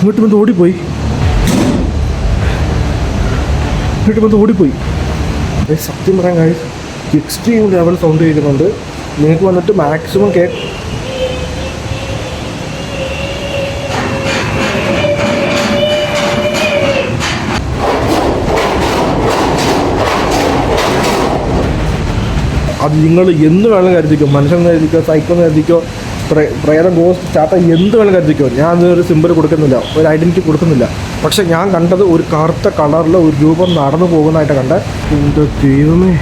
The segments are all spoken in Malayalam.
ഇങ്ങോട്ട് വന്ന് ഓടിപ്പോയി. സത്യം പറയാൻ കാര്യം എക്സ്ട്രീം ലെവൽ സൗണ്ട് കേൾക്കുന്നുണ്ട്. നിങ്ങൾക്ക് വന്നിട്ട് മാക്സിമം അത് നിങ്ങൾ എന്ത് വേണം കരുതിക്കോ, മനുഷ്യൻ കരുതിക്കോ, സൈക്കോ കരുതിക്കോ, പ്രേതം, ഗോസ്റ്റ്, ചാട്ട എന്ത് വേണം കരുതിക്കോ. ഞാൻ ഒരു സിമ്പിൾ കൊടുക്കുന്നില്ല, ഒരു ഐഡൻറ്റിറ്റി കൊടുക്കുന്നില്ല. പക്ഷെ ഞാൻ കണ്ടത് ഒരു കറുത്ത കളറിൽ ഒരു രൂപം നടന്നു പോകുന്നതായിട്ട് കണ്ട. എൻ്റെ ദൈവമേ,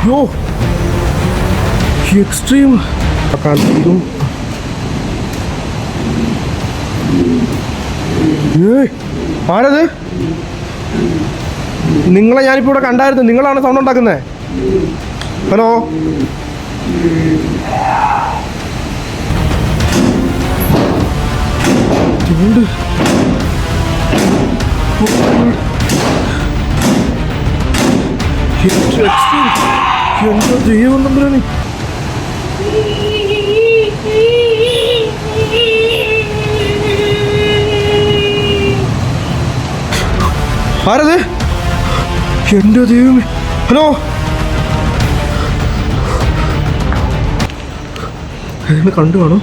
യോ എക്സ്ട്രീം കണ്ടതും. ആരത്? നിങ്ങളെ ഞാനിപ്പോൾ ഇവിടെ കണ്ടായിരുന്നു. നിങ്ങളാണ് സൗണ്ട് ഉണ്ടാക്കുന്നത്. ഹലോ, എന്താ ദൈവം നമ്പരാണ്. ആരത്? എൻ്റെ ദൈവമേ. ഹലോ, എന്നെ കണ്ടു കാണും.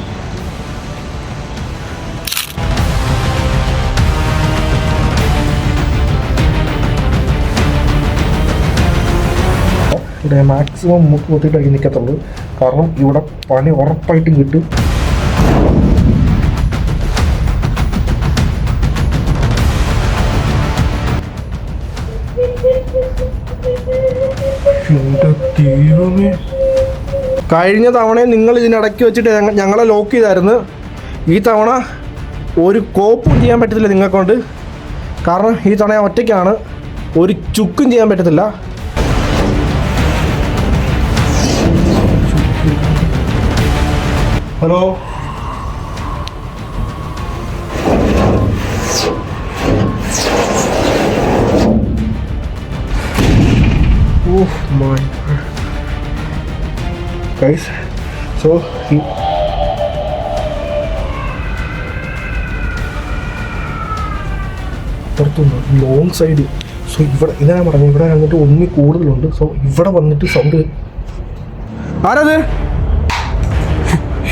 ഇവിടെ മാക്സിമം മുക്ക് കുത്തിയിട്ടാക്കി നിൽക്കത്തുള്ളൂ. കാരണം ഇവിടെ പണി ഉറപ്പായിട്ടും കിട്ടും. എൻ്റെ ദൈവമേ, കഴിഞ്ഞ തവണയും നിങ്ങൾ ഇതിനിടയ്ക്ക് വെച്ചിട്ട് ഞങ്ങളെ ലോക്ക് ചെയ്തായിരുന്നു. ഈ തവണ ഒരു കോപ്പും ചെയ്യാൻ പറ്റത്തില്ല നിങ്ങൾക്കൊണ്ട്. കാരണം ഈ തവണ ഞാൻ ഒറ്റയ്ക്കാണ്, ഒരു ചുക്കും ചെയ്യാൻ പറ്റത്തില്ല. Hello, oh my guys, so പുറത്തുനിന്ന് ലോങ് സൈഡ്. സോ ഇവിടെ ഇതാണ് പറഞ്ഞത്, ഇവിടെ വന്നിട്ട് ഒന്നി കൂടുതലുണ്ട്. സോ ഇവിടെ വന്നിട്ട് സൗണ്ട്. ആരത്?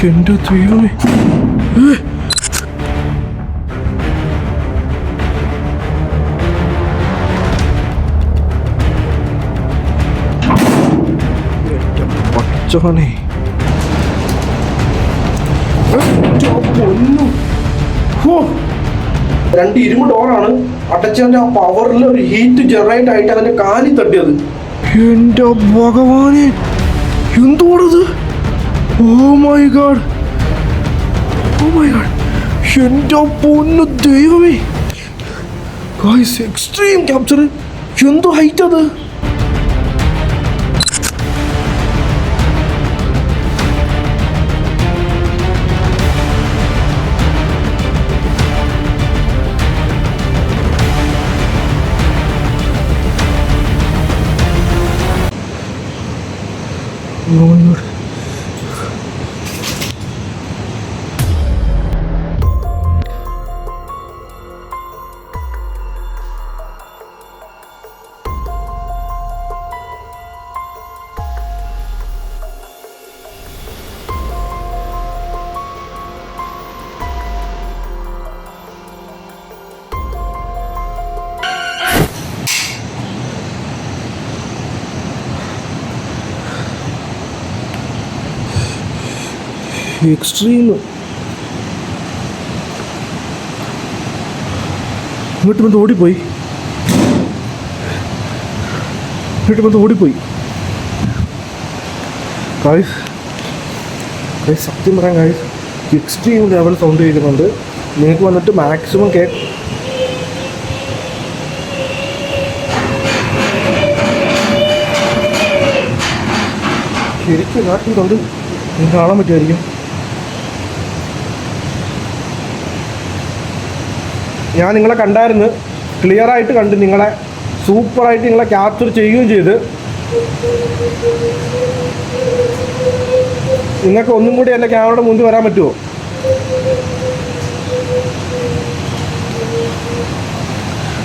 എൻ്റെ ദൈവമേ, പച്ചോനെ, രണ്ട് ഇരുമ്പ് ഡോറാണ് അടച്ചതിന്റെ ആ പവറിൽ ഒരു ഹീറ്റ് ജനറേറ്റ് ആയിട്ട് അതിന്റെ കാലി തട്ടിയത്. എൻ്റെ ഭഗവാനെ, എന്തോടത്? ഓ മൈ ഗാഡ്, എൻ്റെ പൊന്നു ദൈവമേ. Guys, extreme capture. എന്തോ ഹൈറ്റ് അത്. എക്സ്ട്രീം. ഇങ്ങോട്ട് വന്ന് ഓടിപ്പോയി. സത്യം പറയാൻ കാര്യം എക്സ്ട്രീം ലെവൽ സൗണ്ട് കേൾക്കുന്നുണ്ട്. നിങ്ങൾക്ക് വന്നിട്ട് മാക്സിമം ശരിക്കും നാട്ടിൽ നിങ്ങൾക്ക് കാണാൻ പറ്റുമായിരിക്കും. ഞാൻ നിങ്ങളെ കണ്ടായിരുന്നു, ക്ലിയറായിട്ട് കണ്ട്, നിങ്ങളെ സൂപ്പറായിട്ട് നിങ്ങളെ ക്യാപ്ചർ ചെയ്യുകയും ചെയ്ത്. നിങ്ങൾക്ക് ഒന്നും കൂടി എൻ്റെ ക്യാമറയുടെ മുന്നിൽ വരാൻ പറ്റുമോ?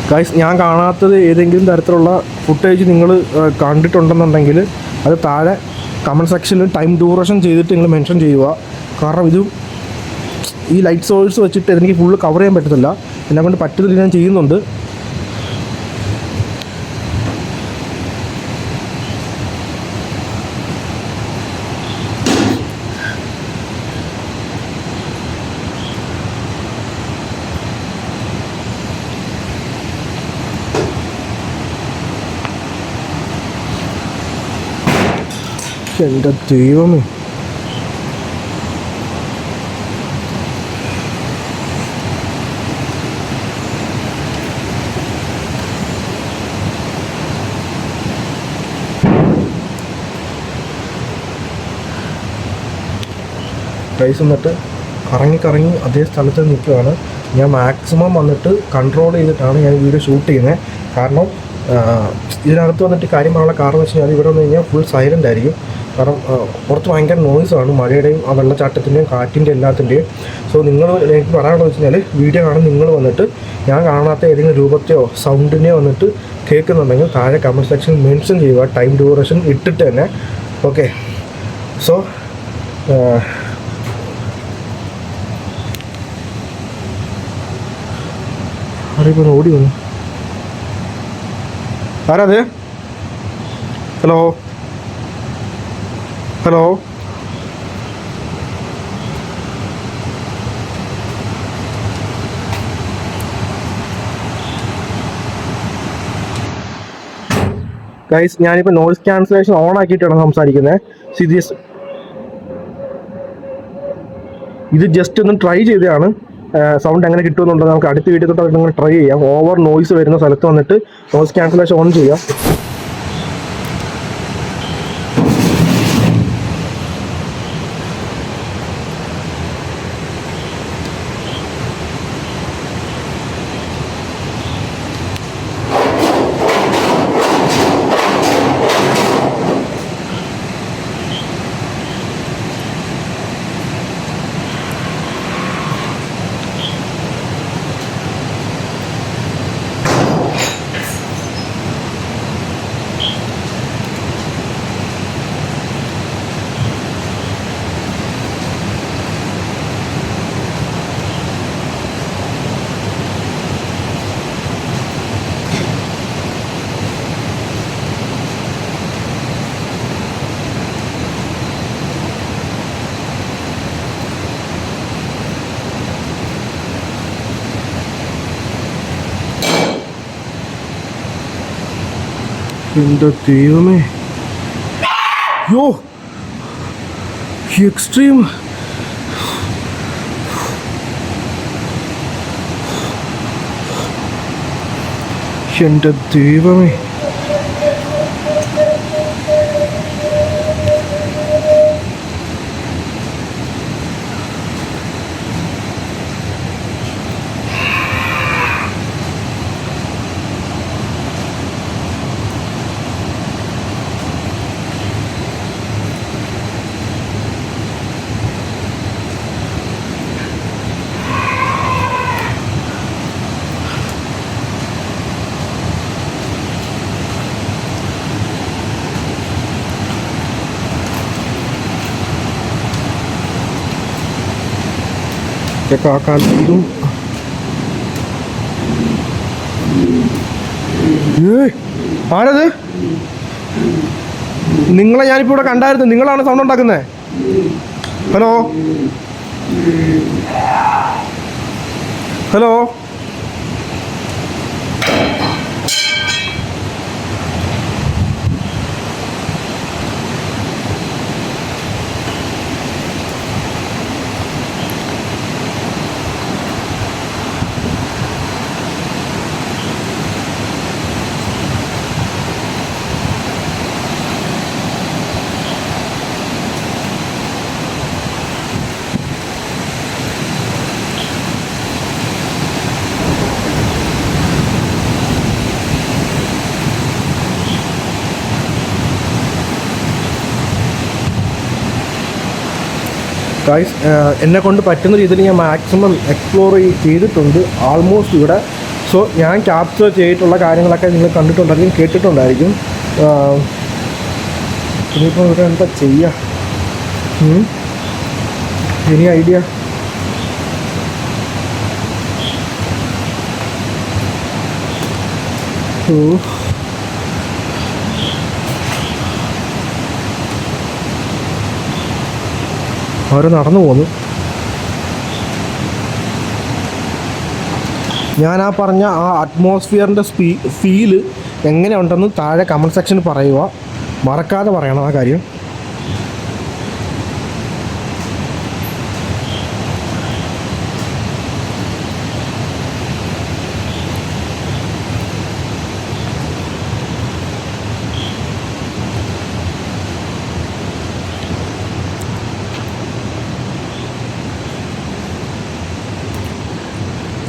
ഗൈസ്, ഞാൻ കാണാത്തത് ഏതെങ്കിലും തരത്തിലുള്ള ഫുട്ടേജ് നിങ്ങൾ കണ്ടിട്ടുണ്ടെന്നുണ്ടെങ്കിൽ അത് താഴെ കമൻറ്റ് സെക്ഷനിൽ ടൈം ഡ്യൂറേഷൻ ചെയ്തിട്ട് നിങ്ങൾ മെൻഷൻ ചെയ്യുക. കാരണം ഇത് ഈ ലൈറ്റ് സോഴ്സ് വെച്ചിട്ട് എനിക്ക് ഫുള്ള് കവർ ചെയ്യാൻ പറ്റത്തില്ല. എന്നെ കൊണ്ട് പറ്റുന്നില്ല, ഞാൻ ചെയ്യുന്നുണ്ട്. എൻ്റെ ദൈവമേ, പ്രൈസ് എന്നിട്ട് കറങ്ങി അതേ സ്ഥലത്ത് നിൽക്കുകയാണ്. ഞാൻ മാക്സിമം വന്നിട്ട് കൺട്രോൾ ചെയ്തിട്ടാണ് ഞാൻ വീഡിയോ ഷൂട്ട് ചെയ്യുന്നത്. കാരണം ഇതിനകത്ത് വന്നിട്ട് കാര്യം പറയാനുള്ള കാരണം എന്ന് വെച്ച് കഴിഞ്ഞാൽ ഇവിടെ വന്നു കഴിഞ്ഞാൽ ഫുൾ സൈലൻ്റ് ആയിരിക്കും. കാരണം പുറത്ത് ഭയങ്കര നോയ്സാണ്, മഴയുടെയും ആ വെള്ളച്ചാട്ടത്തിൻ്റെയും കാറ്റിൻ്റെ എല്ലാത്തിൻ്റെയും. സോ നിങ്ങൾ എനിക്ക് പറയാനുള്ളത് വെച്ച് കഴിഞ്ഞാൽ വീഡിയോ കാണും നിങ്ങൾ വന്നിട്ട് ഞാൻ കാണാത്ത ഏതെങ്കിലും രൂപത്തെയോ സൗണ്ടിനെയോ വന്നിട്ട് കേൾക്കുന്നുണ്ടെങ്കിൽ താഴെ കമൻറ്റ് സെക്ഷൻ മെൻഷൻ ചെയ്യുക, ടൈം ഡ്യൂറേഷൻ ഇട്ടിട്ട് തന്നെ. ഓക്കെ, സോ അറിയിപ്പോൾ ഓടി വന്നു. ആരാത്? ഹലോ ഹലോ, ഗൈസ്, ഞാനിപ്പോൾ നോയിസ് ക്യാൻസലേഷൻ ഓൺ ആക്കിയിട്ടാണ് സംസാരിക്കുന്നത്. ഇത് ജസ്റ്റ് ഒന്ന് ട്രൈ ചെയ്തതാണ്. സൗണ്ട് എങ്ങനെ കിട്ടുമെന്നുള്ളത് നമുക്ക് അടുത്ത വീഡിയോ തൊട്ട് നിങ്ങൾ ട്രൈ ചെയ്യാം. ഓവർ നോയ്സ് വരുന്ന സ്ഥലത്ത് വന്നിട്ട് നോയിസ് ക്യാൻസലേഷൻ ഓൺ ചെയ്യാം. എൻ്റെ ദൈവമേ, യോ എക്സ്ട്രീം. എൻ്റെ ദൈവമേ, ആ കാലത്തും ആരത്? നിങ്ങളെ ഞാനിപ്പോൾ ഇവിടെ കണ്ടായിരുന്നു. നിങ്ങളാണ് സൗണ്ട് ഉണ്ടാക്കുന്നത്. ഹലോ ഹലോ, ഗൈസ്, എന്നെ കൊണ്ട് പറ്റുന്ന രീതിയിൽ ഞാൻ മാക്സിമം എക്സ്പ്ലോർ ചെയ്തിട്ടുണ്ട്. ആൾമോസ്റ്റ് ഇവിടെ സോ ഞാൻ ക്യാപ്ചർ ചെയ്തിട്ടുള്ള കാര്യങ്ങളൊക്കെ നിങ്ങൾ കണ്ടിട്ടുണ്ടായിരിക്കും, കേട്ടിട്ടുണ്ടായിരിക്കും. ഇനിയിപ്പോൾ ഇവിടെ എന്താ ചെയ്യുക? Any idea? അവർ നടന്നു പോന്നു. ഞാൻ ആ പറഞ്ഞ ആ അറ്റ്മോസ്ഫിയറിൻ്റെ ഫീല് എങ്ങനെയുണ്ടെന്ന് താഴെ കമൻറ്റ് സെക്ഷനിൽ പറയുക, മറക്കാതെ പറയണം ആ കാര്യം.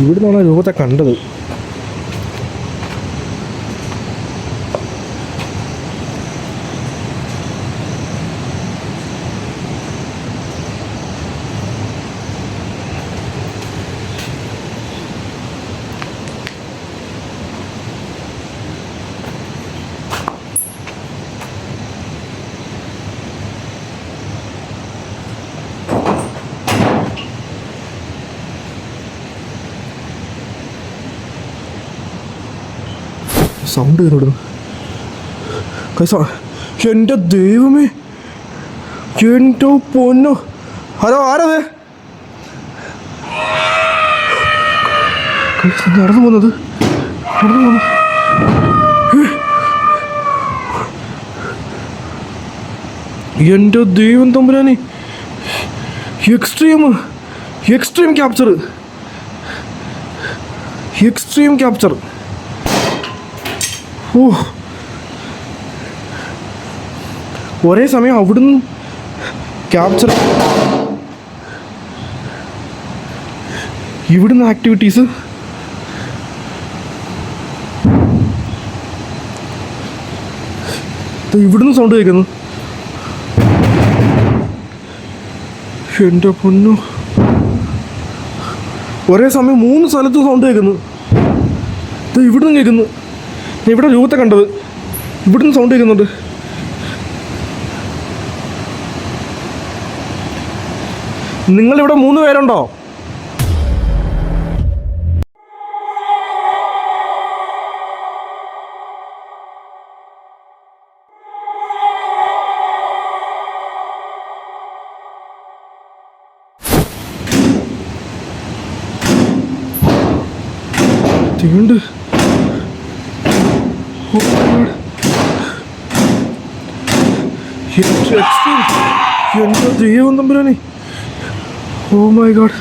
ഇവിടെ നിന്നാണ് രൂപത്തെ കണ്ടത്. സൗണ്ട് കേട്ടോ കൈസ. എൻ്റെ ദൈവമേ, എൻ്റെ പൊന്നോ. ഹലോ, ആരത് നടന്നു പോകുന്നത്? എൻ്റെ ദൈവം തമ്പുരാനെ, എക്സ്ട്രീം ക്യാപ്ചർ. ഓ, ഒരേ സമയം അവിടുന്ന് ക്യാപ്ചർ, ഇവിടുന്ന് ആക്ടിവിറ്റീസ്. ഇവിടുന്ന് സൗണ്ട് കേൾക്കുന്നു. എൻ്റെ പൊന്നു, ഒരേ സമയം 3 സ്ഥലത്ത് സൗണ്ട് കേൾക്കുന്നു. ഇവിടുന്ന് കേൾക്കുന്നു. ഇവിടെ രൂപത്തെ കണ്ടത്, ഇവിടുന്ന് സൗണ്ട് കേൾക്കുന്നുണ്ട്. നിങ്ങളിവിടെ 3 പേരുണ്ടോ? തീണ്ട്. എൻ്റെ ദൈവം തമ്പുരാനെ. Oh my god.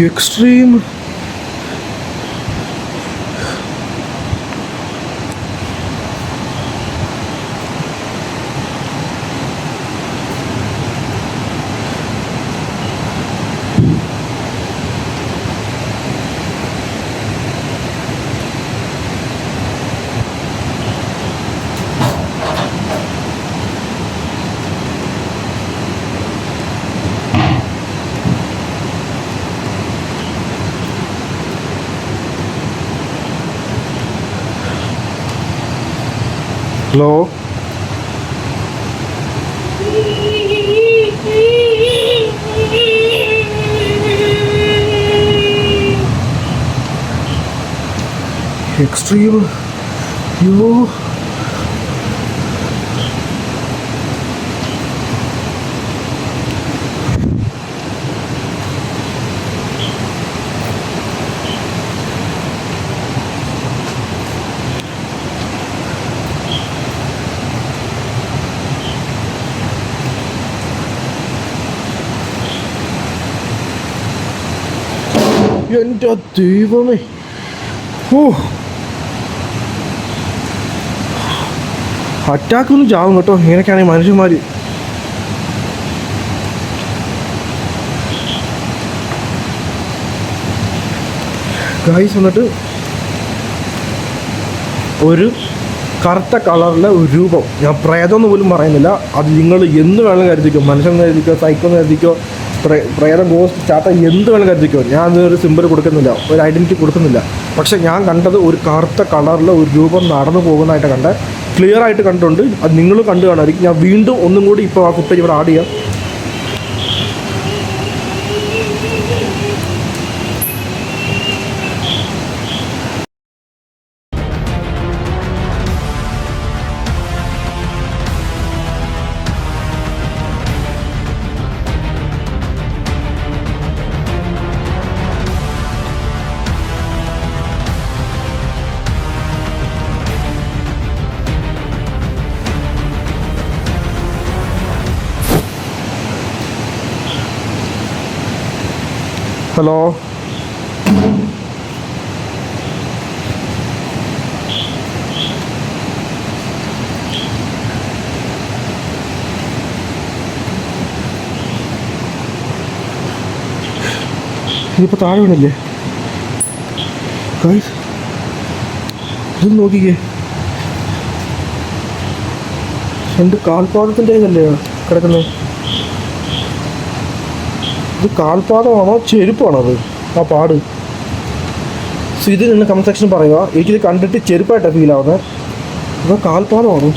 Extreme. Hello, extreme. Yo, എൻ്റെ ദൈവമേ. ഓ, അറ്റാക്കൊന്നും ചാവും കേട്ടോ ഇങ്ങനെയൊക്കെയാണെങ്കിൽ മനുഷ്യന്മാർ. ഗൈസ് വന്നിട്ട് ഒരു കറുത്ത കളറിലെ ഒരു രൂപം, ഞാൻ പ്രേതമെന്ന് പോലും പറയുന്നില്ല. അത് നിങ്ങൾ എന്ത് വേണം കരുതിക്കോ, മനുഷ്യൻ കരുതിക്കോ, സൈക്കോ എന്ന് കരുതിക്കോ, പ്രേതം, ഗോസ്റ്റ്, ചാത്ത എന്ത് വേണം കരുതിക്കോ. ഞാൻ അതിനൊരു സിമ്പിൾ കൊടുക്കുന്നില്ല, ഒരു ഐഡൻറ്റിറ്റി കൊടുക്കുന്നില്ല. പക്ഷേ ഞാൻ കണ്ടത് ഒരു കറുത്ത കളറിലെ ഒരു രൂപം നടന്നു പോകുന്നതായിട്ട് കണ്ട് ക്ലിയർ ആയിട്ട് കണ്ടിട്ടുണ്ട്. അത് നിങ്ങൾ കണ്ടു കാണുമായിരിക്കും. ഞാൻ വീണ്ടും ഒന്നും കൂടി ഇപ്പോൾ ആ ഫുട്ടേജ് ഇവിടെ ആഡ് ചെയ്യാം. ഹലോ, ഇതിപ്പോൾ താഴെ വീണില്ലേ ഗൈസ്? ഇത് നോക്കിക്കേ, രണ്ട് കാൽപാദത്തിൻ്റെ ഇതല്ലേ കിടക്കുന്നത്? ഇത് കാൽപാദമാണോ ചെരുപ്പാണോ അത്, ആ പാട്? സോ ഇത് നിങ്ങൾ കമൻറ്റ് സെക്ഷൻ പറയുക. എനിക്കിത് കണ്ടിട്ട് ചെരുപ്പായിട്ടാണ് ഫീൽ ആവുന്നത്. അതോ കാൽപാദമാണോ?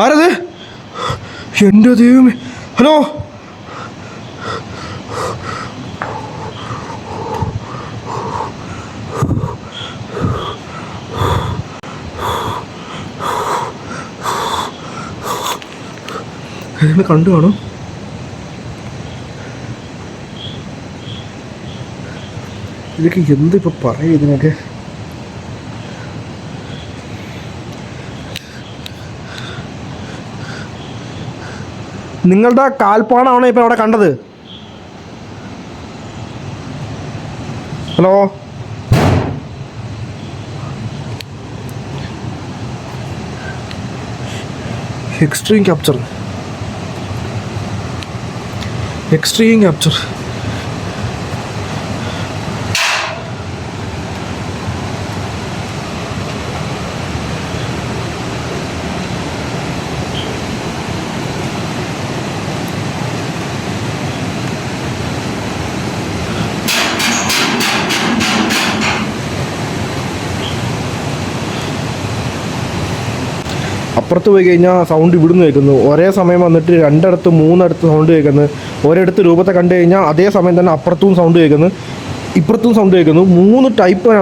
ആരത്? എൻ്റെ ദൈവമേ. ഹലോ, എന്നെ കണ്ടു കാണും. ഇതൊക്കെ എന്തിപ്പോൾ പറയും ഇതിനൊക്കെ? നിങ്ങളുടെ കാൽപ്പാടാണോ ഇപ്പം അവിടെ കണ്ടത്? Hello, extreme capture, extreme capture. അപ്പുറത്ത് പോയി കഴിഞ്ഞാൽ സൗണ്ട് ഇവിടുന്ന് കേൾക്കുന്നു. ഒരേ സമയം വന്നിട്ട് രണ്ടിടത്ത് മൂന്നിടത്ത് സൗണ്ട് കേൾക്കുന്നു. ഒരിടത്ത് രൂപത്തെ കണ്ടു കഴിഞ്ഞാൽ അതേ സമയം തന്നെ അപ്പുറത്തും സൗണ്ട് കേൾക്കുന്നു, ഇപ്പുറത്തും സൗണ്ട് കേൾക്കുന്നു. 3 ടൈപ്പാണ്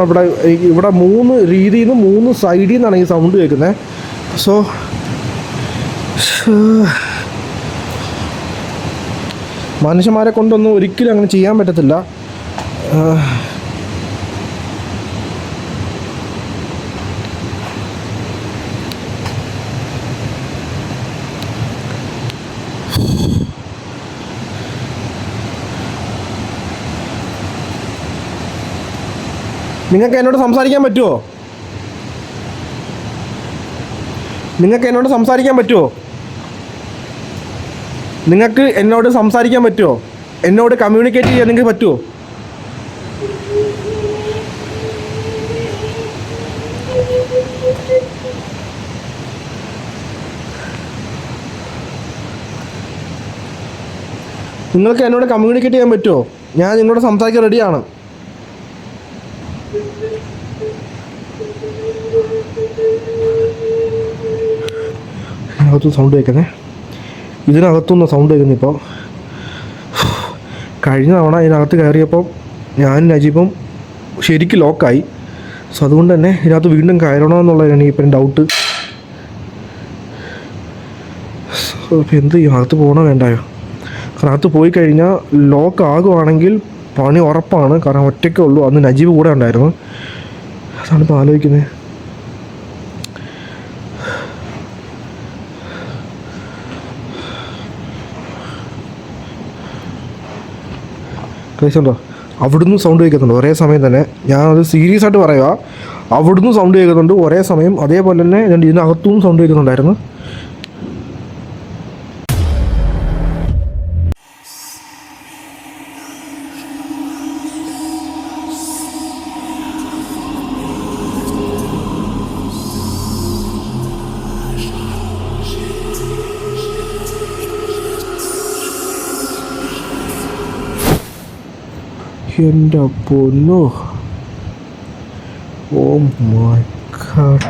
ഇവിടെ 3 രീതിയിൽ നിന്ന് 3 സൈഡിൽ നിന്നാണ് ഈ സൗണ്ട് കേൾക്കുന്നത്. സോ മനുഷ്യന്മാരെ കൊണ്ടൊന്നും ഒരിക്കലും അങ്ങനെ ചെയ്യാൻ പറ്റത്തില്ല. നിങ്ങൾക്ക് എന്നോട് സംസാരിക്കാൻ പറ്റുമോ? നിങ്ങൾക്ക് എന്നോട് സംസാരിക്കാൻ പറ്റുമോ? നിങ്ങൾക്ക് എന്നോട് സംസാരിക്കാൻ പറ്റുമോ? എന്നോട് കമ്മ്യൂണിക്കേറ്റ് ചെയ്യാൻ നിങ്ങൾക്ക് പറ്റുമോ? നിങ്ങൾക്ക് എന്നോട് കമ്മ്യൂണിക്കേറ്റ് ചെയ്യാൻ പറ്റുമോ? ഞാൻ നിങ്ങളോട് സംസാരിക്കാൻ റെഡിയാണ്. ഇതിനകത്തും സൗണ്ട് കേൾക്കുന്നേ, ഇതിനകത്തുനിന്ന് സൗണ്ട് കേൾക്കുന്നു. ഇപ്പോൾ കഴിഞ്ഞ തവണ ഇതിനകത്ത് കയറിയപ്പോൾ ഞാനും നജീബും ശരിക്കും ലോക്കായി. സോ അതുകൊണ്ട് തന്നെ ഇതിനകത്ത് വീണ്ടും കയറണമെന്നുള്ളതാണ് ഇപ്പം ഡൗട്ട്. സോ ഇപ്പം എന്ത് ചെയ്യും? അകത്ത് പോകണോ വേണ്ടായോ? കാരണം അകത്ത് പോയി കഴിഞ്ഞാൽ ലോക്ക് ആകുവാണെങ്കിൽ പണി ഉറപ്പാണ്. കാരണം ഒറ്റയ്ക്കേ ഉള്ളൂ, അന്ന് നജീബ് കൂടെ ഉണ്ടായിരുന്നു. അതാണ് ഇപ്പോൾ ആലോചിക്കുന്നത്. കേൾക്കുന്നുണ്ടോ? അവിടുന്ന് സൗണ്ട് കേൾക്കുന്നുണ്ട് ഒരേ സമയം തന്നെ. ഞാനത് സീരിയസ് ആയിട്ട് പറയുക. അവിടുന്ന് സൗണ്ട് കേൾക്കുന്നുണ്ട് ഒരേ സമയം. അതേപോലെ തന്നെ ഇതിനകത്തും സൗണ്ട് കേൾക്കുന്നുണ്ടായിരുന്നു. എൻ്റെ പൊന്നോ, ഓ മൈ ഗോഡ്.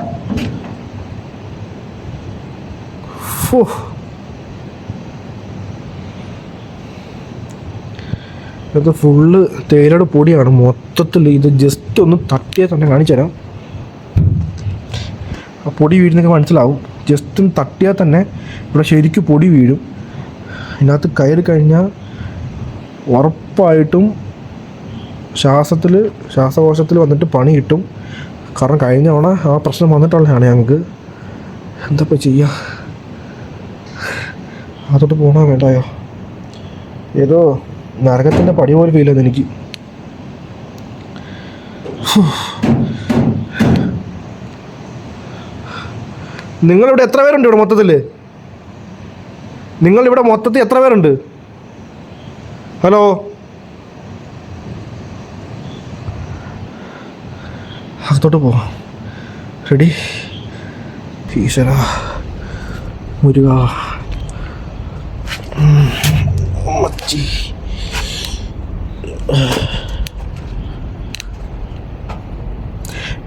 ഇത് ഫുള്ള് തേയിലയുടെ പൊടിയാണ് മൊത്തത്തിൽ. ഇത് ജസ്റ്റ് ഒന്ന് തട്ടിയാൽ തന്നെ കാണിച്ചു തരാം. ആ പൊടി വീഴുന്നൊക്കെ മനസ്സിലാവും. ജസ്റ്റ് ഒന്ന് തട്ടിയാൽ തന്നെ ഇവിടെ ശരിക്കും പൊടി വീഴും. ഇതിനകത്ത് കയറി കഴിഞ്ഞാൽ ഉറപ്പായിട്ടും ശ്വാസകോശത്തിൽ വന്നിട്ട് പണി കിട്ടും. കാരണം കഴിഞ്ഞ തവണ ആ പ്രശ്നം വന്നിട്ടുള്ളതാണ് ഞങ്ങൾക്ക്. എന്താപ്പോൾ ചെയ്യുക? അതോട്ട് പോകണോ വേണ്ടായോ? ഏതോ നരകത്തിൻ്റെ പടി പോലെ ഫീൽ ചെയ്ത് എനിക്ക്. നിങ്ങളിവിടെ എത്ര പേരുണ്ട്? ഇവിടെ മൊത്തത്തിൽ നിങ്ങളിവിടെ മൊത്തത്തിൽ എത്ര പേരുണ്ട്? ഹലോ, അകത്തോട്ട് പോവാം. റെഡി? ഈശ്വര മുരുക മച്ചി.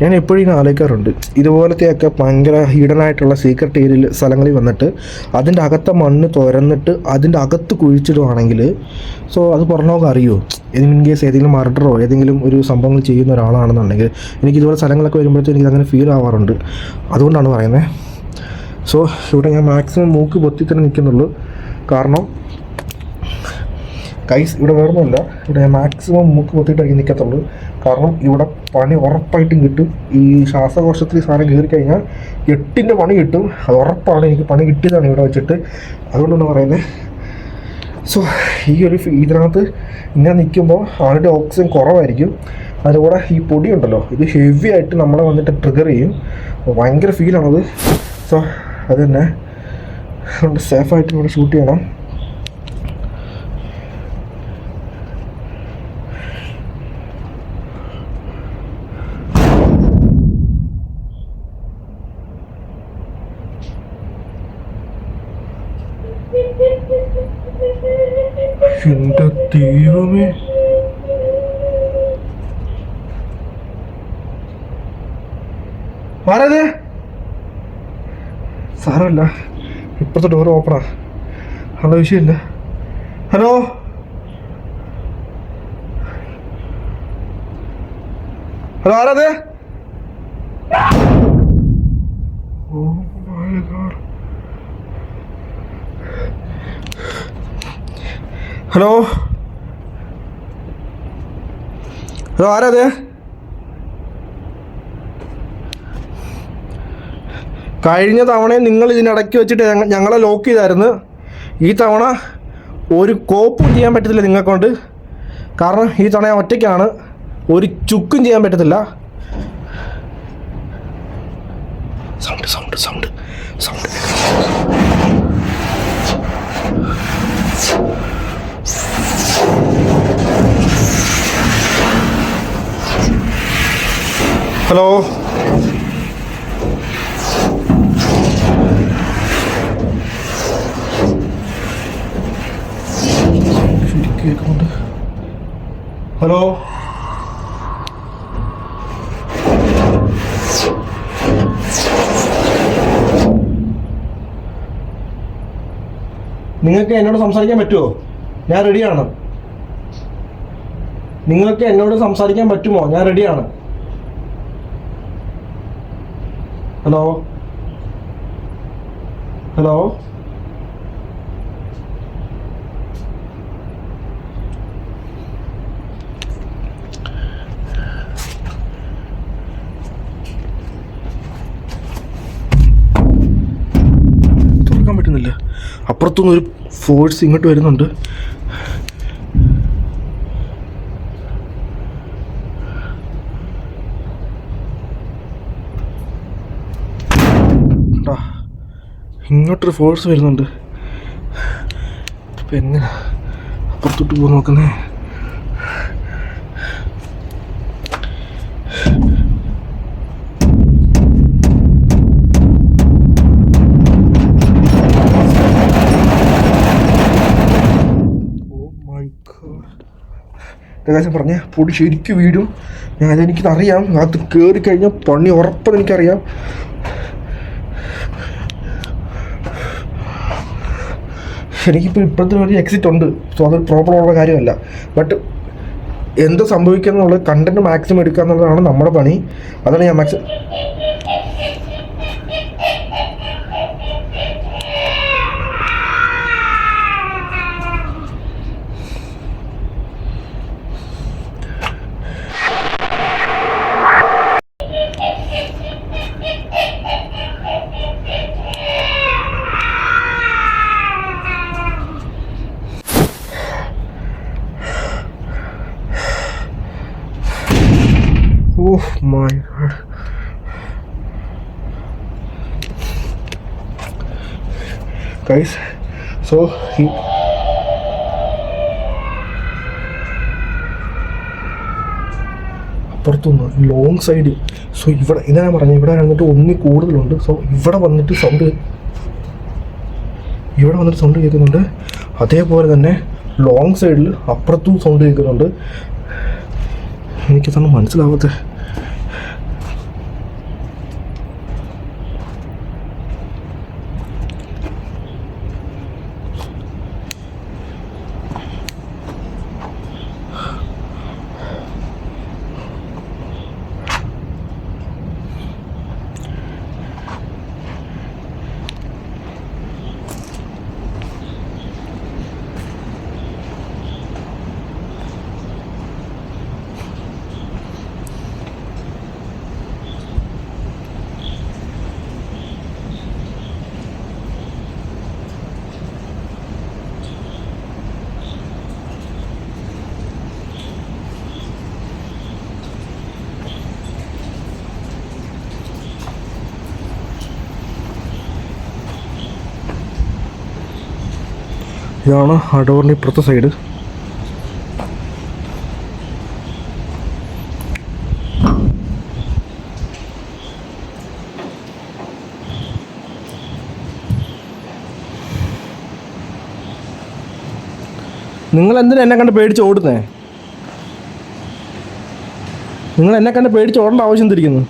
ഞാൻ എപ്പോഴും ഇങ്ങനെ ആലോചിക്കാറുണ്ട്, ഇതുപോലത്തെയൊക്കെ ഭയങ്കര ഹിഡനായിട്ടുള്ള സീക്രട്ട് ഏരിയയിൽ സ്ഥലങ്ങളിൽ വന്നിട്ട് അതിൻ്റെ അകത്തെ മണ്ണ് തുരന്നിട്ട് അതിൻ്റെ അകത്ത് കുഴിച്ചിടുവാണെങ്കിൽ, സോ അത് പറഞ്ഞൊക്കെ അറിയുമോ? ഇൻ കേസ് ഏതെങ്കിലും മർഡറോ ഏതെങ്കിലും ഒരു സംഭവങ്ങൾ ചെയ്യുന്ന ഒരാളാണെന്നുണ്ടെങ്കിൽ എനിക്ക് ഇതുപോലെ സ്ഥലങ്ങളൊക്കെ വരുമ്പോഴത്തേക്ക് എനിക്ക് അങ്ങനെ ഫീൽ ആവാറുണ്ട്. അതുകൊണ്ടാണ് പറയുന്നത്. സോ ഇവിടെ ഞാൻ മാക്സിമം മൂക്ക് പൊത്തി തന്നെ നിൽക്കുന്നുള്ളൂ. കാരണം കൈസ് ഇവിടെ വേറൊന്നുമില്ല, ഇവിടെ ഞാൻ മാക്സിമം മൂക്ക് പൊത്തിയിട്ടായിരിക്കും നിൽക്കത്തുള്ളൂ. കാരണം ഇവിടെ പണി ഉറപ്പായിട്ടും കിട്ടും. ഈ ശ്വാസകോശത്തിൽ സാധനം കയറി കഴിഞ്ഞാൽ 8ൻ്റെ പണി കിട്ടും. അത് ഉറപ്പാണ്. എനിക്ക് പണി കിട്ടിയതാണ് ഇവിടെ വെച്ചിട്ട്. അതുകൊണ്ടാണ് പറയുന്നത്. സോ ഈ ഒരു ഇതിനകത്ത് ഇങ്ങനെ നിൽക്കുമ്പോൾ ആളുടെ ഓക്സിജൻ കുറവായിരിക്കും. അതിലൂടെ ഈ പൊടി ഉണ്ടല്ലോ, ഇത് ഹെവി ആയിട്ട് നമ്മളെ വന്നിട്ട് ട്രിഗർ ചെയ്യും. ഭയങ്കര ഫീലാണത്. സോ അത് തന്നെ അതുകൊണ്ട് സേഫായിട്ട് ഇവിടെ ഷൂട്ട് ചെയ്യണം. എൻ്റെ ദൈവമേ, ആരത്? സാരമില്ല, ഇപ്പോഴത്തെ ഡോർ ഓപ്പണാ, നല്ല വിഷയമില്ല. ഹലോ, ഹലോ, ആരത്? Oh my god. Hello, hello, ആരത്? കഴിഞ്ഞ തവണ നിങ്ങൾ ഇതിനിടയ്ക്ക് വെച്ചിട്ട് ഞങ്ങളെ ലോക്ക് ചെയ്തായിരുന്നു. ഈ തവണ ഒരു കോപ്പും ചെയ്യാൻ പറ്റത്തില്ല നിങ്ങൾക്കൊണ്ട്. കാരണം ഈ തവണ ഞാൻ ഒറ്റയ്ക്കാണ്, ഒരു ചുക്കും ചെയ്യാൻ പറ്റത്തില്ല. Sound sound sound sound hello, കേൾക്കുന്നുണ്ട്. ഹലോ, നിങ്ങൾക്ക് എന്നോട് സംസാരിക്കാൻ പറ്റുമോ? ഞാൻ റെഡിയാണ്. നിങ്ങൾക്ക് എന്നോട് സംസാരിക്കാൻ പറ്റുമോ? ഞാൻ റെഡിയാണ്. ഹലോ ഹലോ തുറക്കാൻ പറ്റുന്നില്ല. അപ്പുറത്തുനിന്ന് ഒരു ഫോഴ്സ് ഇങ്ങോട്ട് വരുന്നുണ്ട്. ഇങ്ങോട്ടൊരു ഫോഴ്സ് വരുന്നുണ്ട്. ഇപ്പം എങ്ങനെ അപ്പുറത്തോട്ട് പോകാൻ നോക്കുന്നേ? ഏകദേശം പറഞ്ഞ പൊടി ശരിക്കും വീഴും. എനിക്കറിയാം. അത് കയറി കഴിഞ്ഞാൽ പണി ഉറപ്പെന്ന് എനിക്കറിയാം. എനിക്കിപ്പോൾ ഇപ്പോഴത്തെ ഒരു എക്സിറ്റ് ഉണ്ട്. സോ അതൊരു പ്രോബ്ലം ഉള്ള കാര്യമല്ല. ബട്ട് എന്ത് സംഭവിക്കുക എന്നുള്ളത് കണ്ടന്റ് മാക്സിമം എടുക്കുക എന്നുള്ളതാണ് നമ്മുടെ പണി. അതാണ് ഞാൻ maximum. Oh my god. Guys, so അപ്പുറത്തുനിന്ന് ലോങ് സൈഡ്. സോ ഇവിടെ ഇതാ ഞാൻ പറഞ്ഞു, ഇവിടെ വന്നിട്ട് ഒന്നി കൂടുതലുണ്ട്. സോ ഇവിടെ വന്നിട്ട് സൗണ്ട് കേൾക്കുന്നുണ്ട്. അതേപോലെ തന്നെ ലോങ് സൈഡിൽ അപ്പുറത്തും സൗണ്ട് കേൾക്കുന്നുണ്ട്. എനിക്കതാണ് മനസ്സിലാവാത്തത്. ഇതാണ് ആ ഡോറിൻ്റെ ഇപ്പുറത്തെ സൈഡ്. നിങ്ങൾ എന്തിനാ എന്നെ കണ്ട് പേടിച്ച് ഓടുന്നേ? നിങ്ങൾ എന്നെ കണ്ട് പേടിച്ച് ഓടേണ്ട ആവശ്യം തിരിക്കുന്നു.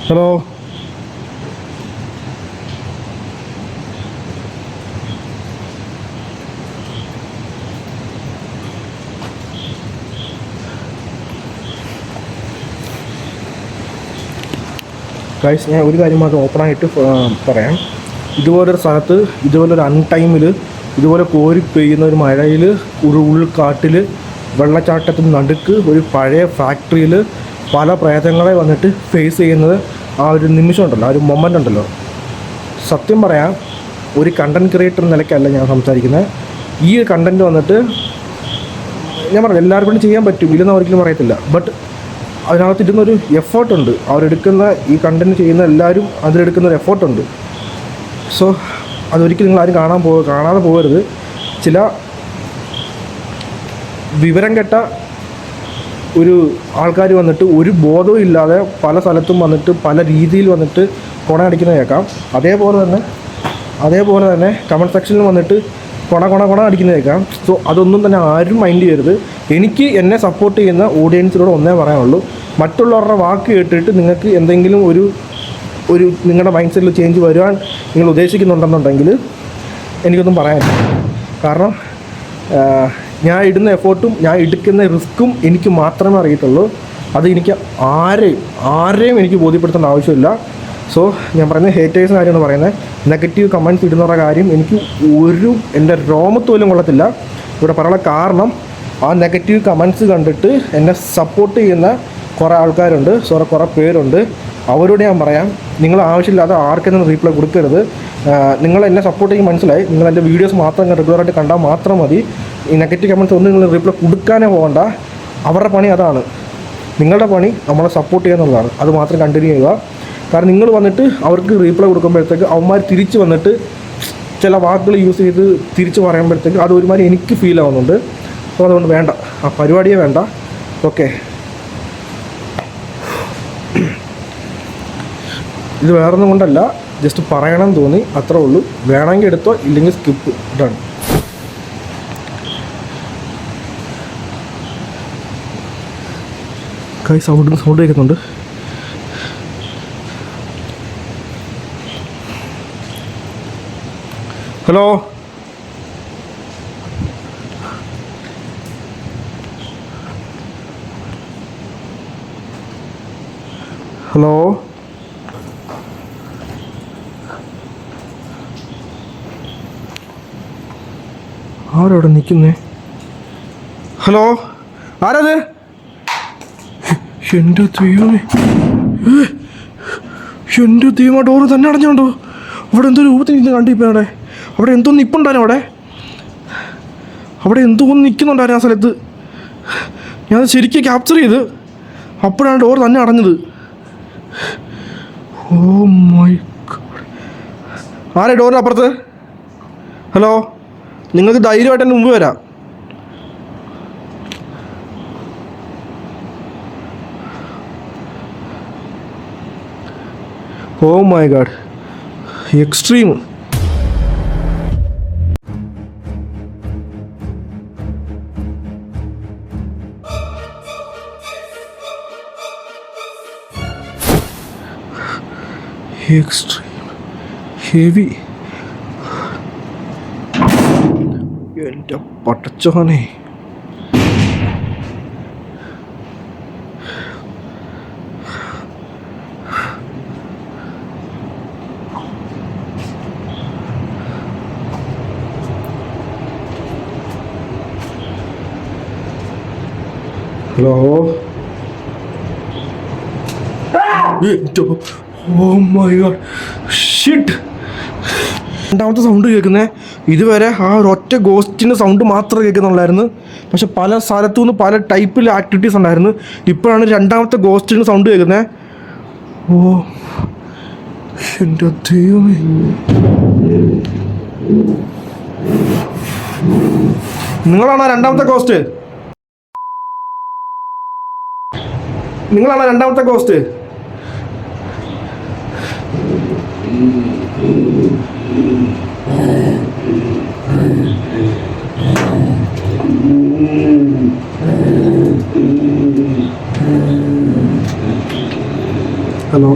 ഹലോ, ഗൈസ്, ഞാൻ ഒരു കാര്യം മാത്രം ഓപ്പണായിട്ട് പറയാം. ഇതുപോലൊരു സ്ഥലത്ത്, ഇതുപോലൊരു അൺടൈമിൽ, ഇതുപോലെ കോരി പെയ്യുന്ന ഒരു മഴയിൽ, ഒരു ഉൾക്കാട്ടിൽ, വെള്ളച്ചാട്ടത്തിന് നടുക്ക്, ഒരു പഴയ ഫാക്ടറിയിൽ പല പ്രേതങ്ങളെ വന്നിട്ട് ഫേസ് ചെയ്യുന്നത്, ആ ഒരു നിമിഷം ഉണ്ടല്ലോ, ആ ഒരു മൊമെൻ്റ് ഉണ്ടല്ലോ, സത്യം പറയാം, ഒരു കണ്ടൻറ് ക്രിയേറ്റർ നിലയ്ക്കല്ല ഞാൻ സംസാരിക്കുന്നത്. ഈ കണ്ടൻറ്റ് വന്നിട്ട് ഞാൻ പറഞ്ഞു എല്ലാവർക്കും ചെയ്യാൻ പറ്റും, ഇല്ലെന്ന് ഒരിക്കലും പറയത്തില്ല. ബട്ട് അതിനകത്ത് ഇരുന്നൊരു എഫേർട്ടുണ്ട്. അവരെടുക്കുന്ന ഈ കണ്ടൻറ്റ് ചെയ്യുന്ന എല്ലാവരും അതിലെടുക്കുന്നൊരു എഫേർട്ടുണ്ട്. സോ അതൊരിക്കലും നിങ്ങൾ ആരും കാണാതെ പോകരുത്. ചില വിവരം കെട്ട ഒരു ആൾക്കാർ വന്നിട്ട് ഒരു ബോധവും ഇല്ലാതെ പല സ്ഥലത്തും വന്നിട്ട് പല രീതിയിൽ വന്നിട്ട് കൊണയടിക്കുന്നത് കേൾക്കാം. അതേപോലെ തന്നെ അതേപോലെ തന്നെ കമൻറ്റ് സെക്ഷനിൽ വന്നിട്ട് കൊണ അടിക്കുന്നതേക്കാം. സോ അതൊന്നും തന്നെ ആരും മൈൻഡ് ചെയ്യരുത്. എനിക്ക് എന്നെ സപ്പോർട്ട് ചെയ്യുന്ന ഓഡിയൻസിനോട് ഒന്നേ പറയാനുള്ളൂ, മറ്റുള്ളവരുടെ വാക്ക് കേട്ടിട്ട് നിങ്ങൾക്ക് എന്തെങ്കിലും ഒരു നിങ്ങളുടെ മൈൻഡ് സെറ്റിൽ ചേഞ്ച് വരുവാൻ നിങ്ങൾ ഉദ്ദേശിക്കുന്നുണ്ടെന്നുണ്ടെങ്കിൽ എനിക്കൊന്നും പറയാനില്ല. കാരണം ഞാൻ ഇടുന്ന എഫേർട്ടും ഞാൻ എടുക്കുന്ന റിസ്ക്കും എനിക്ക് മാത്രമേ അറിയത്തുള്ളൂ. അത് എനിക്ക് ആരെയും എനിക്ക് ബോധ്യപ്പെടുത്തേണ്ട ആവശ്യമില്ല. സോ ഞാൻ പറയുന്നത് ഹേറ്റേഴ്സിന് കാര്യമാണ് പറയുന്നത്. നെഗറ്റീവ് കമൻറ്റ്സ് ഇടുന്നവരുടെ കാര്യം എനിക്ക് എൻ്റെ രോമത്തോലും കൊള്ളത്തില്ല. ഇവിടെ പറയാനുള്ള കാരണം ആ നെഗറ്റീവ് കമൻറ്റ്സ് കണ്ടിട്ട് എന്നെ സപ്പോർട്ട് ചെയ്യുന്ന കുറേ ആൾക്കാരുണ്ട്, കുറേ പേരുണ്ട്. അവരോട് ഞാൻ പറയാം, നിങ്ങൾ ആവശ്യമില്ലാതെ ആർക്കെന്നും റീപ്ലൈ കൊടുക്കരുത്. നിങ്ങൾ എന്നെ സപ്പോർട്ട് ചെയ്യും മനസ്സിലായി. നിങ്ങൾ എൻ്റെ വീഡിയോസ് മാത്രം റെഗുലറായിട്ട് കണ്ടാൽ മാത്രം മതി. ഈ നെഗറ്റീവ് കമൻറ്റ്സ് ഒന്നും നിങ്ങൾ റീപ്ലൈ കൊടുക്കാനേ പോകണ്ട. അവരുടെ പണി അതാണ്. നിങ്ങളുടെ പണി നമ്മളെ സപ്പോർട്ട് ചെയ്യുക എന്നുള്ളതാണ്. അത് മാത്രം കണ്ടിന്യൂ ചെയ്യുക. കാരണം നിങ്ങൾ വന്നിട്ട് അവർക്ക് റീപ്ലൈ കൊടുക്കുമ്പോഴത്തേക്ക് അവന്മാർ തിരിച്ച് വന്നിട്ട് ചില വാക്കുകൾ യൂസ് ചെയ്ത് തിരിച്ച് പറയുമ്പോഴത്തേക്ക് അത് ഒരുമാതിരി എനിക്ക് ഫീൽ ആവുന്നുണ്ട്. അപ്പോൾ അതുകൊണ്ട് വേണ്ട, ആ പരിപാടിയെ വേണ്ട. ഓക്കെ, ഇത് വേറൊന്നും കൊണ്ടല്ല, ജസ്റ്റ് പറയണം തോന്നി, അത്രേ ഉള്ളൂ. വേണമെങ്കിൽ എടുത്തോ, ഇല്ലെങ്കിൽ സ്കിപ്പ്. ഇതാണ് കൈ സൗണ്ട് കേൾക്കുന്നുണ്ട്. ഹലോ, ഹലോ, ആരവിടെ നിൽക്കുന്നേ? ഹലോ, ആരത്? എൻ്റെ ദൈവമേ, എൻ്റെ ദൈവം, ഡോറ് തന്നെ അടഞ്ഞോണ്ടോ? അവിടെ എന്തോ രൂപത്തിൽ നിന്ന് കണ്ടിപ്പോൾ അവിടെ എന്തോ നിൽപ്പുണ്ടായിരുന്നു. അവിടെ എന്തോ ഒന്ന് നിൽക്കുന്നുണ്ടായിരുന്നു ആ സ്ഥലത്ത്. ഞാനത് ശരിക്കും ക്യാപ്ചർ ചെയ്ത്. അപ്പോഴാണ് ഡോർ തന്നെ അടഞ്ഞത്. ഓ മൈ ഗോഡ്, ആരെ ഡോറിന് അപ്പുറത്ത്? ഹലോ, നിങ്ങൾക്ക് ധൈര്യമായിട്ട് എൻ്റെ മുമ്പ് വരാം. Oh my god, extreme. Extreme heavy. എൻ്റെ പടച്ചോനെ, hello, oh my god, shit. രണ്ടാമത്തെ സൗണ്ട് കേൾക്കുന്നേ. ഇതുവരെ ആ ഒരൊറ്റ ഗോസ്റ്റിൻ്റെ സൗണ്ട് മാത്രമേ കേൾക്കുന്നുള്ളായിരുന്നു. പക്ഷെ പല സ്ഥലത്തു നിന്ന് പല ടൈപ്പിൽ ആക്ടിവിറ്റീസ് ഉണ്ടായിരുന്നു. ഇപ്പോഴാണ് രണ്ടാമത്തെ ഗോസ്റ്റിൻ്റെ സൗണ്ട് കേൾക്കുന്നത്. ഓ എൻ്റെ ദൈവമേ, നിങ്ങളാണോ രണ്ടാമത്തെ ഗോസ്റ്റ്? നിങ്ങളാണോ രണ്ടാമത്തെ ഗോസ്റ്റ്? ഹലോ,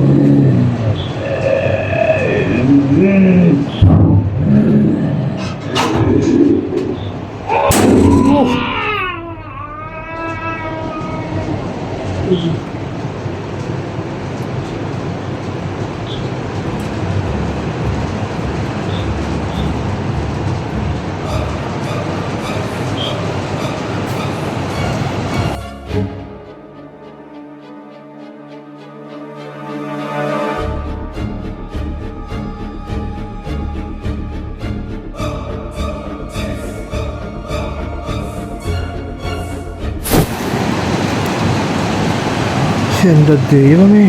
എൻ്റെ ദൈവമേ,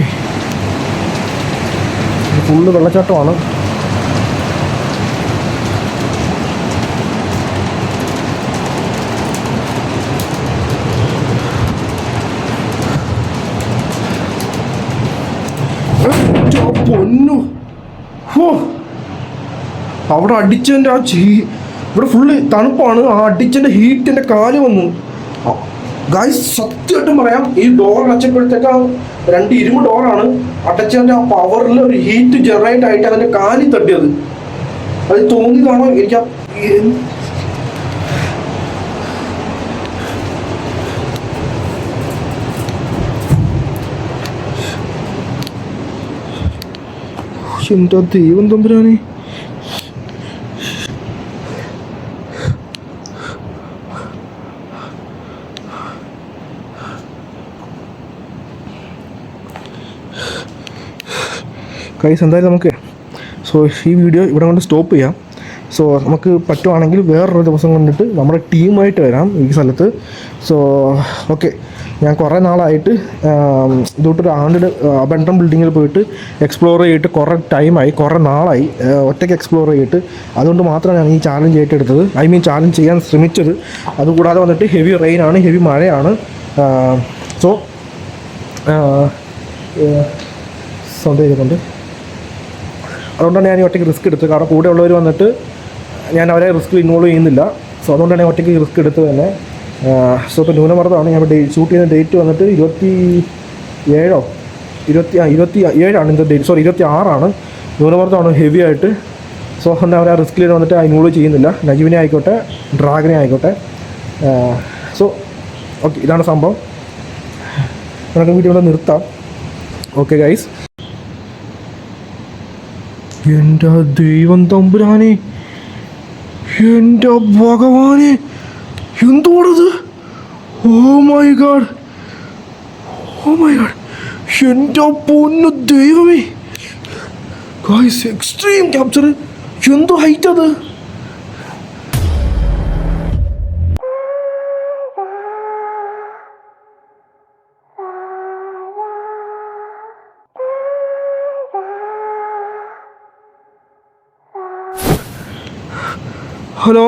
ഫുള്ള് വെള്ളച്ചാട്ടമാണ്. പൊന്നു, അവിടെ അടിച്ചതിൻ്റെ ഇവിടെ ഫുള്ള് തണുപ്പാണ്, ആ അടിച്ചതിൻ്റെ ഹീറ്റിൻ്റെ കാല് വന്നു. ഗായ്സ് സത്യമായിട്ടും പറയാം, ഈ ഡോർ അടച്ചപ്പോഴത്തേക്ക് 2 ഇരുമ്പ് ഡോറാണ് അടച്ചതിൻ്റെ ആ പവറിൽ ഒരു ഹീറ്റ് ജനറേറ്റ് ആയിട്ട് അതിൻ്റെ കാലിൽ തട്ടിയത്. അത് തോന്നിയതാണോ എനിക്ക് എന്താ ദൈവം തമ്പുരാനെ. ഗൈസ് എന്തായാലും നമുക്ക് ഈ വീഡിയോ ഇവിടെ കൊണ്ട് സ്റ്റോപ്പ് ചെയ്യാം. നമുക്ക് പറ്റുവാണെങ്കിൽ വേറൊരു ദിവസം കൊണ്ടിട്ട് നമ്മുടെ ടീമായിട്ട് വരാം ഈ സ്ഥലത്ത്. ഓക്കെ, ഞാൻ കുറേ നാളായിട്ട് ഇതോട്ടൊരു അബണ്ടൻ ബിൽഡിങ്ങിൽ പോയിട്ട് എക്സ്പ്ലോർ ചെയ്തിട്ട് കുറേ ടൈമായി, കുറേ നാളായി ഒറ്റയ്ക്ക് എക്സ്പ്ലോർ ചെയ്തിട്ട്. അതുകൊണ്ട് മാത്രമാണ് ഞാൻ ഈ ചാലഞ്ച് ഏറ്റെടുത്തത്, ചാലഞ്ച് ചെയ്യാൻ ശ്രമിച്ചത്. അതുകൂടാതെ വന്നിട്ട് ഹെവി റെയിനാണ്, ഹെവി മഴയാണ്. സൗണ്ട് ചെയ്യുന്നുണ്ട്. അതുകൊണ്ടാണ് ഞാൻ ഒറ്റയ്ക്ക് റിസ്ക് എടുത്തത്. കാരണം കൂടെ ഉള്ളവർ വന്നിട്ട് ഞാൻ അവരെ റിസ്കിൽ ഇൻവോൾവ് ചെയ്യുന്നില്ല. അതുകൊണ്ടാണ് ഞാൻ ഒറ്റയ്ക്ക് റിസ്ക് എടുത്തത് തന്നെ. ഇപ്പോൾ ന്യൂനമർദ്ദമാണ്. ഞാൻ ഷൂട്ട് ചെയ്യുന്ന ഡേറ്റ് വന്നിട്ട് 27 27 ഇന്നത്തെ ഡേറ്റ്, 26 ന്യൂനമർദ്ദമാണ് ഹെവി ആയിട്ട്. എന്താ പറയുക, റിസ്കിൽ വന്നിട്ട് ഇൻവോൾവ് ചെയ്യുന്നില്ല. നജീബിനെ ആയിക്കോട്ടെ, ഡ്രാഗനെ ആയിക്കോട്ടെ. ഓക്കെ, ഇതാണ് സംഭവം. നമുക്ക് വീഡിയോ ഇവിടെ നിർത്താം. Okay guys. എൻ്റെ ദൈവം തമ്പുരാനെ, എൻ്റെ ഭഗവാനെ, എന്തോടത്? ഓ മൈ ഗാഡ്, എൻ്റെ പൊന്നു ദൈവമേ. ഗൈസ്, എക്സ്ട്രീം ക്യാപ്ചർ, എന്തോ ഹൈറ്റ് അത്. ഹലോ,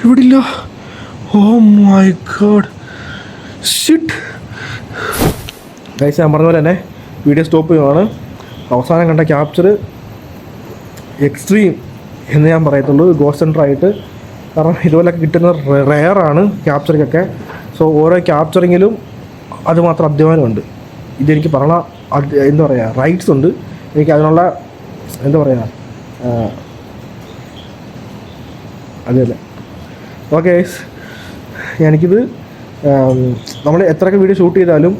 ഇവിടില്ല. Oh my god, shit. Guys, ഞാൻ പറഞ്ഞ പോലെ തന്നെ വീഡിയോ സ്റ്റോപ്പ് ചെയ്യുവാണ്. അവസാനം കണ്ട ക്യാപ്ചർ എക്സ്ട്രീം എന്ന് ഞാൻ പറയത്തുള്ളൂ, ഗോസ്റ്റ് സെൻറ്റർ ആയിട്ട്. കാരണം ഇതുപോലൊക്കെ കിട്ടുന്നത് റെയറാണ് ക്യാപ്ചറിക്കൊക്കെ. ഓരോ ക്യാപ്ചറിങ്ങിലും അതുമാത്രം അധ്വാനമുണ്ട്. ഇതെനിക്ക് പറഞ്ഞ എന്താ പറയുക, റൈറ്റ്സ് ഉണ്ട് എനിക്ക് അതിനുള്ള, എന്താ പറയുക, അതെ. ഓക്കെ, എനിക്കിത് നമ്മൾ എത്രയൊക്കെ വീഡിയോ ഷൂട്ട് ചെയ്താലും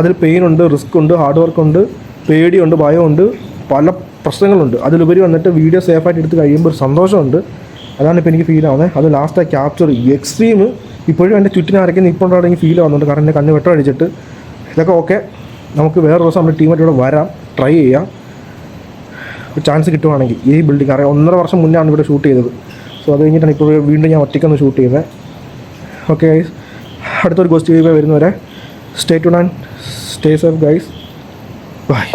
അതിൽ പെയിനുണ്ട്, റിസ്ക് ഉണ്ട്, ഹാർഡ് വർക്കുണ്ട്, പേടിയുണ്ട്, ഭയമുണ്ട്, പല പ്രശ്നങ്ങളുണ്ട്. അതിലുപരി വന്നിട്ട് വീഡിയോ സേഫായിട്ട് എടുത്ത് കഴിയുമ്പോൾ ഒരു സന്തോഷമുണ്ട്. അതാണ് ഇപ്പോൾ എനിക്ക് ഫീൽ ആവുന്നത്. അത് ലാസ്റ്റ് ആ ക്യാപ്ചർ എക്സ്ട്രീം ഇപ്പോഴും എൻ്റെ ചുറ്റിനെ ആരൊക്കെ ഇപ്പോൾ എനിക്ക് ഫീൽ ആവുന്നുണ്ട്. കാരണം എൻ്റെ കണ്ണ് വെട്ടം അടിച്ചിട്ട്. ഇതൊക്കെ ഓക്കെ, നമുക്ക് വേറെ ദിവസം നമ്മുടെ ടീമായിട്ട് ഇവിടെ വരാം, ട്രൈ ചെയ്യാം. ചാൻസ് കിട്ടുവാണെങ്കിൽ ഈ ബിൽഡിംഗ് അറിയാം 1.5 വർഷം മുന്നെയാണ് ഇവിടെ ഷൂട്ട് ചെയ്തത്. അത് കഴിഞ്ഞിട്ടാണ് ഇപ്പോൾ വീണ്ടും ഞാൻ ഒറ്റയ്ക്കൊന്ന് ഷൂട്ട് ചെയ്യുന്നത്. ഓക്കെ ഗൈസ്, അടുത്തൊരു ഗോസ്റ്റ് വീഡിയോ വരുന്നവരെ stay tuned and stay safe guys. Bye.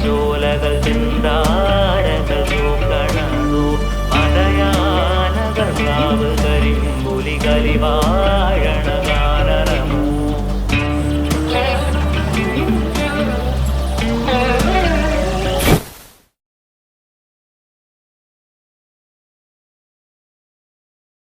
ജോലകൾ